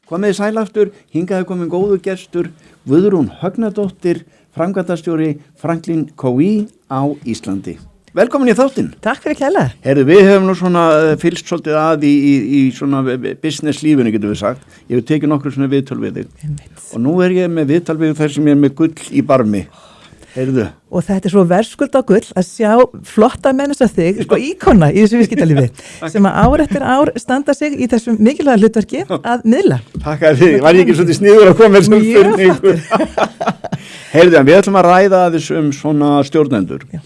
Komið sæl aftur, hingað komin góður gestur, Guðrún Högnadóttir, framkvæmdastjóri Franklin Covey á Íslandi. Velkomin í þáttinn. Takk fyrir kærlega. Herðu, við hefum nú svona fylgst svolítið að í svona business lífinu, getum við sagt. Ég hef tekið nokkur svona viðtöl við þig. Og nú ég með viðtal við þær sem ég með gull í barmi. Heyrðu. Og þetta svo verðskuld á gull að sjá flotta mennus af þig, sko íkona í þessu viðskiptalífi, sem að ár eftir ár standa sig í þessum mikilvæga hlutverki að miðla. Takk að þið, var ég ekki svolítið sniður að koma þessum spurningu. Heyrðu, við ætlum að ræða þessum svona stjórnendur. Já.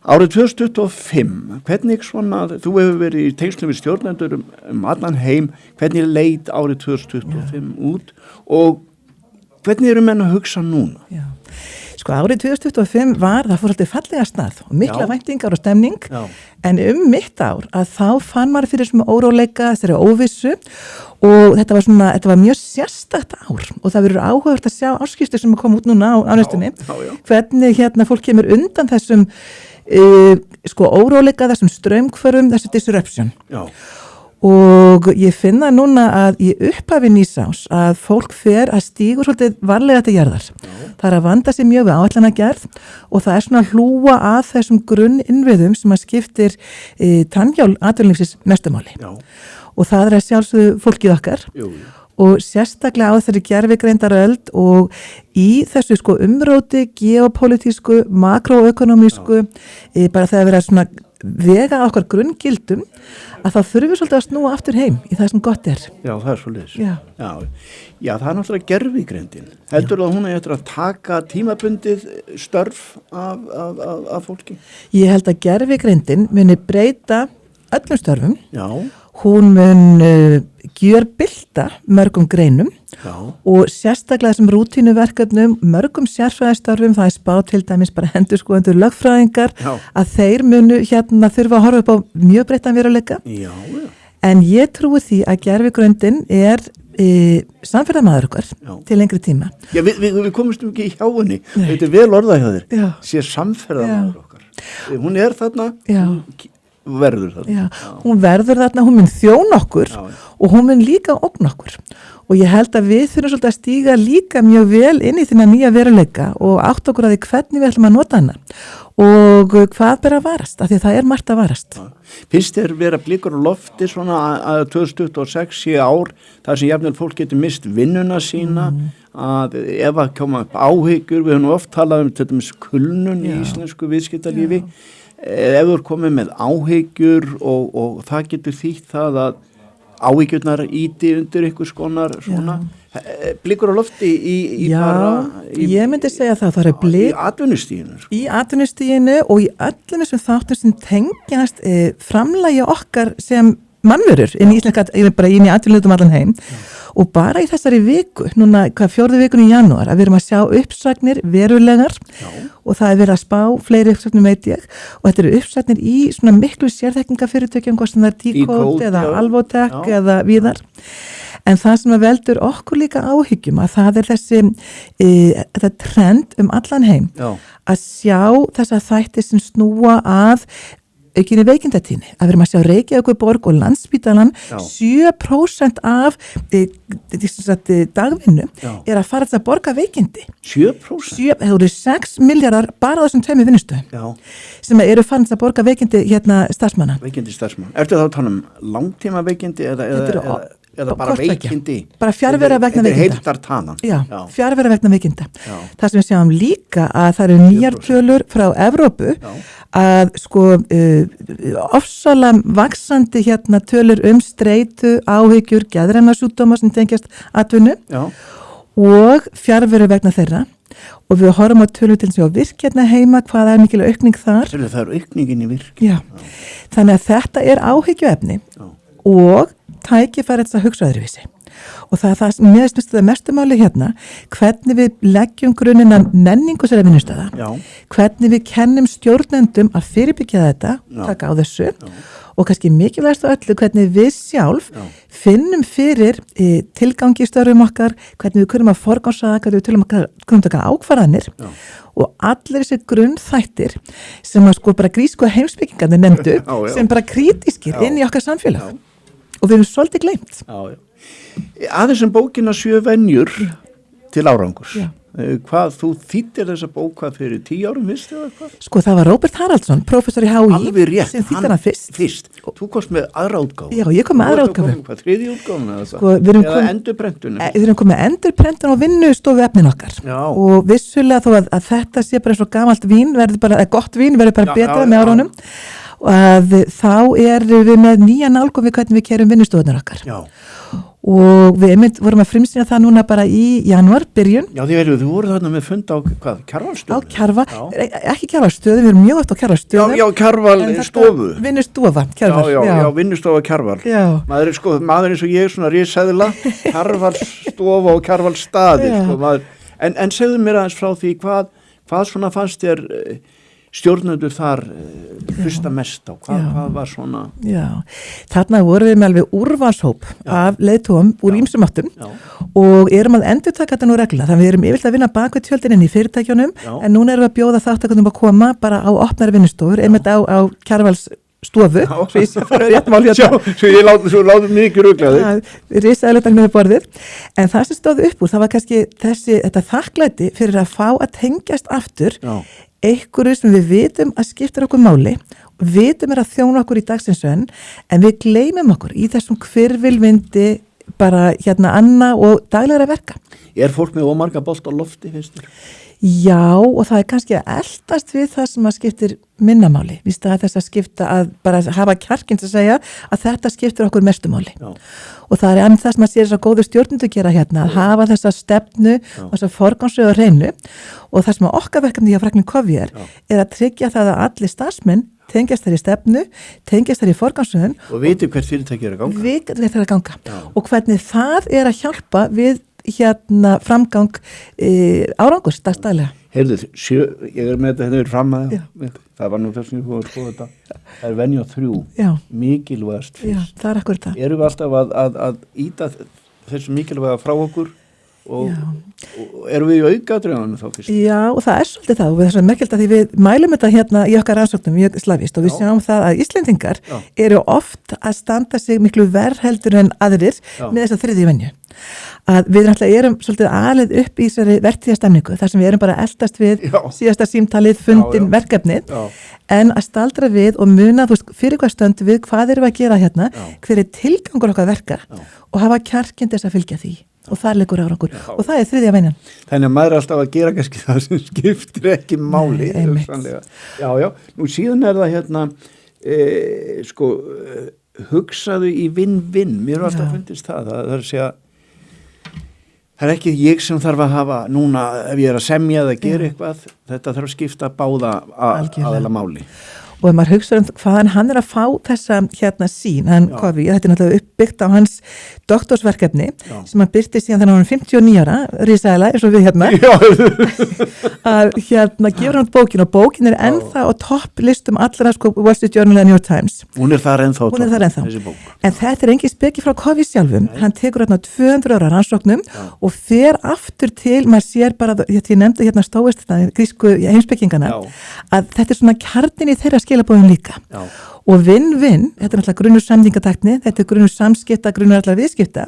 Árið 2025, hvernig svona, þú hefur verið í tengslum við stjórnendur allan heim, hvernig leit árið 2025 út og hvernig eru menn að hugsa núna? Já. Sko árið 2025 það fór alltaf fallega stað og mikla væntingar og stemning, en mitt ár að þá fann maður fyrir svona óróleika, þessari óvissu og þetta var mjög sérstakt ár og það verður áhugavert að sjá áskýrslu sem kom út núna á næstunni, hvernig fólk kemur undan þessum óróleika, þessum straumhvörfum, þessu disruption. Já. Og ég finna núna að í upphafi nýsárs að fólk fer að stígur svolítið varlega til jarðar. Það er að vanda sig mjög við áætlanagerð og það er svona að hlúa að þessum grunninnviðum sem að skiptir tannhjól atvinnulífsins mestumáli. Og það er að sjálfsögðu fólkið okkar. Jú. Og sérstaklega á þessari gervigreindaröld og í þessu umróti geopolítísku, makroökonomísku, bara þegar verið að svona vega okkar grunngildum að þá þurfum við svolítið að snúa aftur heim í það sem gott er. Já, það er svolítið. Já, það er náttúrulega gervigreindin. Heldur að hún eftir að taka tímabundið störf af fólki? Ég held að gervigreindin muni breyta öllum störfum. Já. Hún mun gjörbylta mörgum greinum. Já. Og sérstaklega þessum rútínuverkefnum, mörgum sérfræðistörfum, það er spá til dæmis bara endurskoðendur lögfræðingar, að þeir munu þurfa að horfa upp á mjög breyttan veruleika. Já. En ég trúi því að gervigreindin er samferðamaður okkar til lengri tíma. Já, við komumst ekki hjá henni. Þetta er vel orðað hjá þér. Sé samferðamaður okkar. Hún er þarna. Já. Verður þarna. Já, hún verður þarna, hún mun þjóna okkur og hún mun líka ógna okkur og ég held að við þurfum svolítið að stíga líka mjög vel inn í þína nýja veruleika og átt okkur að því hvernig við ætlum að nota hana og hvað ber að varast, af því það er margt að varast. Finnst þér vera blikur á lofti svona að 2026 sé ár þar sem jafnvel fólk getur mist vinnuna sína, að ef að koma upp áhyggjur, við höfum oft talað til dæmis kulnun í íslensku viðskiptalífi. Ef þú er komið með áhyggjur og það getur þýtt það að áhyggjurnar íti undir einhvers konar svona blikur á lofti ég myndi segja það er blik í atvinnustiginu í atvinnustiginu og í öllum þessum þáttum sem tengjast framlagi okkar sem mannverur inn í íslenska, bara inn í atvinnuleitum allan heim og bara í þessari viku, núna fjórðu vikun í janúar, að við erum að sjá uppsagnir verulegar og það er verið að spá fleiri uppsagnir veit ég og þetta eru uppsagnir í svona miklu sérþekkingarfyrirtækjum, hvort sem það er T-Code eða Alvotech eða víðar. En það sem veldur okkur líka áhyggjum að það er þetta trend allan heim að sjá þessa þætti sem snúa að aukinni veikindatíðni, að við erum að sjá Reykjavíkurborg og Landspítalan 7% af dagvinnu er að fara til að borga veikindi 7%? Það eru 6 milljarðar bara á þessum 2 vinnustöðum sem eru farin til að borga veikindi starfsmanna. Veikindi starfsmanna. Ertu þá að tala langtíma veikindi eða bara veikindi? Bara fjarvera vegna veikinda. Þetta er heildartalan. Já, fjarvera vegna veikinda. Það sem við sjáum líka að það eru nýjar tölur frá Evrópu að ofsalega vaxandi tölur streitu, áhyggjur, geðræna sjúkdóma sem tengjast atvinnu og fjarveru vegna þeirra og við horfum á tölur til þess að virk heima, hvað er mikil aukning þar? Það er aukningin í virk. Já, þannig að þetta er áhyggjuefni og tækifæri þess að hugsa öðruvísi. Og það er það sem mér finnst það mestumáli hvernig við leggjum grunninn að menningu sér að vinnustöða, hvernig við kennum stjórnendum að fyrirbyggja þetta, taka á þessu og kannski mikilvægast á öllu hvernig við sjálf finnum fyrir tilgangi í störfum okkar, hvernig við kunnum að forgangsraða, hvernig við kunnum taka ákvarðanir og allir þessi grunnþættir sem að bara grísku heimspekingarnir nefndu sem bara krítískir inn í okkar samfélag og við erum svolítið gleymt. Aðeins bókina 7 venjur til árangurs. Já. Hvað, þú þýttir þessa bók hvað fyrir 10 árum fyrst eða hvað? Sko það var Róbert Haraldsson, prófessor í HÍ Alveg rétt, sem þýtti hana fyrst. Þú komst með aðra útgáfu. Já, ég kom með aðra útgáfu. Hvað, 3. útgáfuna eða sko, eða endurprentunum? Við erum komið endurprentun og vinnustofu efnin okkar. Já. Og vissulega þó að þetta sé bara eins og gamalt vín, gott vín verður bara betra með árunum. Og að þá erum við með nýja nálgum við hvernig við kerum vinnustofunar okkar. Já. Og við vorum að frumsýna það núna bara í janúar, byrjun. Já, þú voru þarna með fund á hvað, Kjarvalstöðu? Á ekki Kjarvalstöðu, við erum mjög oft á Kjarvalstöðu. Já, Kjarvalstofu. Vinnustofa, Kjarval. Já, vinnustofa Kjarval. Já. Maður eins og ég, svona risaðila, Kjarvalstofa og Kjarvalstaði, En segðu mér aðeins frá því hvað svona fannst þér stjórnendur þar hlusta mest á, hvað var svona? Já, þarna vorum við með alveg úrvalshóp af leiðtogum úr ýmsum áttum og erum að endurtaka þetta nú reglulega, þannig við erum yfirlega að vinna bak við tjöldin inn í fyrirtækjunum, en núna erum við að bjóða þáttakandum að koma bara á opnari vinnustofur, einmitt á Kjarvalsstofu, svo ég fara rétt mál hérna. Svo ég láti mikið ruglaði. Risaðilega með borðið, en það sem stóð upp úr, það var kannski þetta þakklæti fyrir að fá að tengjast aftur einhverju sem við vitum að skiptir okkur máli og vitum að þjóna okkur í dagsins önn, en við gleymum okkur í þessum hvirfilvindi bara anna og daglegra verka. Er fólk með ómarga bolt á lofti, finnst þér? Já, og það kannski að eldast við það sem að skiptir minnamáli, í stað þess að skipta að bara hafa kjarkins að segja að þetta skiptir okkur mestumáli. Og það er það sem að sér þess að góður stjórnendur gera að hafa þessa stefnu og þessa forgangsröðu á hreinu, og það sem að okkar verkefni hjá Franklin Covey er að tryggja það að allir starfsmenn tengjast þær í stefnu, tengjast þær í forgangsröðun og viti hvert fyrirtæki er að ganga. Viti hvert er að ganga og hvernig það er að hjálpa við framgang árangurs dagstæðlega. Heyrðu, ég með þetta hefur fram að það var nú þess að ég fór að skoða þetta. Það er venja 3, mikilvægast fyrst. Já, það er akkur það. Erum við alltaf að íta þessu mikilvæga frá okkur og erum við í aukaðriðanum þá fyrst? Já, og það er svolítið það og það er svo merkilegt að því við mælum þetta í okkar rannsóknum mjög slavist og við sjáum það að Íslendingar eru oft að standa sig miklu verr heldur en aðrir með þess að þriðju venju. Að við erum svolítið alið upp í þessari vertíðastemningu þar sem við erum bara að eldast við síðasta símtalið, fundin, verkefnið en að staldra við og muna fyrir hvað stönd við hvað erum við að gera hver er tilgangur okkar verka og hafa kjarkinn þess að fylgja því og það leikur árangur og það er þriðja venjan. Þannig að maður er alltaf að gera kannski það sem skiptir ekki máli. Já, nú síðan er það hugsaðu í vinn-vinn, mér er alltaf fundist það er að segja það er ekki ég sem þarf að hafa núna ef ég er að semja eða gera eitthvað, þetta þarf að skipta báða aðeila máli. Og ef maður hugsa hvaðan hann er að fá þessa sín, Covey, þetta er náttúrulega uppbyggt á hans doktorsverkefni sem hann byrti síðan þegar hann var 59 ára, risaðilega, eins og við að gefur hann bókin og bókin er ennþá á topplistum allra Wall Street Journal og New York Times. Hún er þar ennþá. Þessi bók. En þetta er engin speki frá Covey sjálfum, hann tekur 200 ára rannsóknum og fer aftur til, maður sér bara, ég nefndi stóist grísku heimspekingana, að þetta er svona kjarnin í þeirra skilabóðum líka og vinn-vinn, þetta er alltaf grunnur samningatakni, þetta er grunnur samskipta, grunnur alltaf viðskipta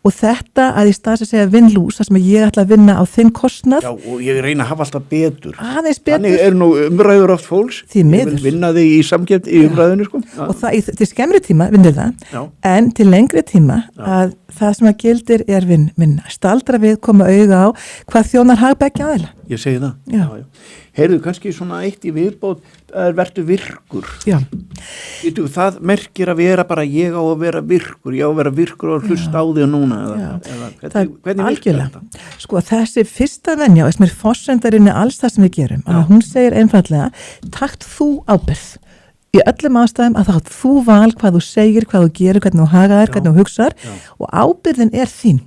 og þetta að í stað að segja vinn-lús, það sem ég ætla að vinna á þinn kostnað. Já, og ég reyna að hafa alltaf betur. Aðeins betur. Þannig er nú umræður oft fólks. Því miður. Ég vil vinna þig í samkeppni í umræðinu, Og það, til skemmri tíma vinnir það, en til lengri tíma að það sem að gildir er vinna. Staldra við, koma auga á hvað þjónar hag beggja aðeila. Ég segi það. Já. Heyrðu, kannski svona eitt í viðbót, vertu virkur. Já. Það merkir að vera bara ég á að vera virkur, ég á að vera virkur og hlusta á þig núna. Hvernig virkar þetta? Sko, þessi fyrsta venja, sem er forsendarinni alls það sem við gerum, að hún segir einfallega, takt þú ábyrgð. Í öllum ástæðum að þá þú val hvað þú segir, hvað þú gerir, hvernig þú hagaðir, hvernig þú hugsar og ábyrgðin er þín.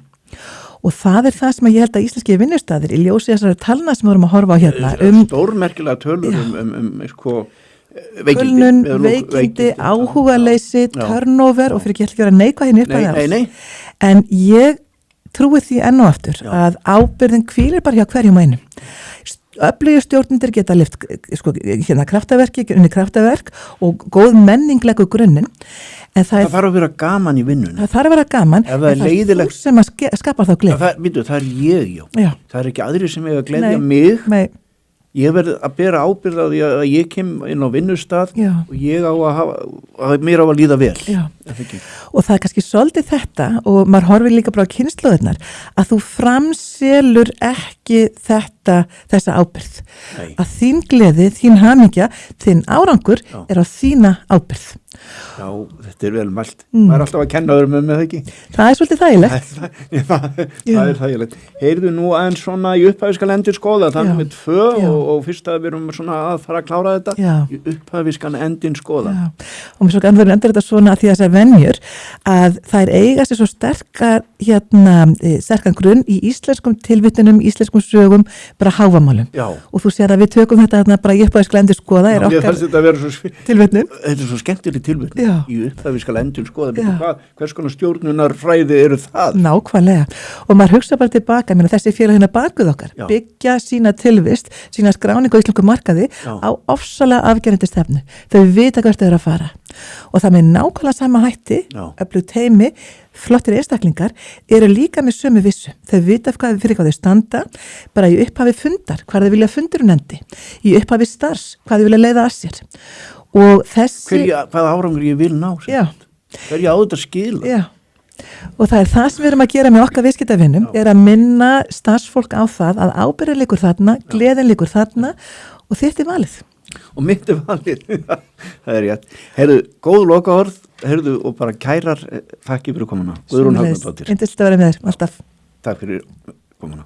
Og það er það sem ég held að íslenski vinnustæðir í ljósi þessari talna sem við vorum að horfa á stórmerkilega tölur veikindi, áhugaleysi, turnover og fyrir ekki að gera neikvæðin upp að það. En ég trúi því enn og aftur að ábyrgðin hvílir bara hjá hverjum einum. öflugir stjórnendur geta lyft sko, hérna kraftaverk og góð menning leggur grunninn. En það þarf að vera gaman í vinnunni. Það þarf að vera gaman, en það er leiðilegt þú sem að skapa þá gleði. Það er ég, já. Það er ekki aðrir sem eiga að gleðja mig. Nei. Ég verð að bera ábyrgð á því að ég kem inn á vinnustað og ég á að mér á að líða vel. Og það er kannski svolítið þetta og maður horfir líka bara á kynslóðirnar að þú framselur ekki þessa ábyrgð. Nei. Að þín gleði, þín hamingja, þín árangur er á þína ábyrgð. Já, þetta er vel mælt. Maður er alltaf að kenna öðrum með það ekki. Það er svolítið þægilegt. Það er þægilegt. Heyrðu nú aðeins svona í upphafi skal endur skoða, það með 2 og fyrst að við erum svona að fara að klára þetta. Í upphafi skal endin skoða. Já. Og mér svo kannu verið endur þetta svona að því að þessar venjur að þær eiga sér svo sterkan grunn í íslenskum tilvittunum, íslenskum sögum, bara hávamálum. Já. Og þú sér að við tökum þetta bara í upphafi skal endur skoða er okkar tilvitnun. Þetta er svo skemmtileg tilvitnun. Í upphafi skal endur skoða. Hvers konar stjórnunarfræði eru það? Nákvæmlega. Og maður hugsa bara tilbaka, þessi félagina bakuð okkar, byggja sína tilvist, sína skráningu á íslensku markaði á ofsalega afgerandi stefnu. Þau vita hvert þau eru að fara. Og það með nákvæmlega sama hætti, öflug teymi, flottir einstaklingar, eru líka með sömu vissu. Þau vita fyrir hvað þau standa, bara í upphafi fundar, hvað þau vilja fundurinn endi, í upphafi starfs, hvað þau vilja leiða að sér. Og þessi... Hvaða árangur ég vil ná? Hverja á þetta skila? Já. Og það er það sem við erum að gera með okkar viðskiptavinnum, er að minna starfsfólk á það að ábyrgðin liggur þarna, gleðin liggur þarna og þitt er valið. Og mitt er valið, það er rétt. Heyrðu, góð lokaorð, heyrðu, og bara kærar þakki fyrir komuna. Guðrún Högnadóttir. Yndislegt að vera með þér, alltaf. Takk fyrir komuna.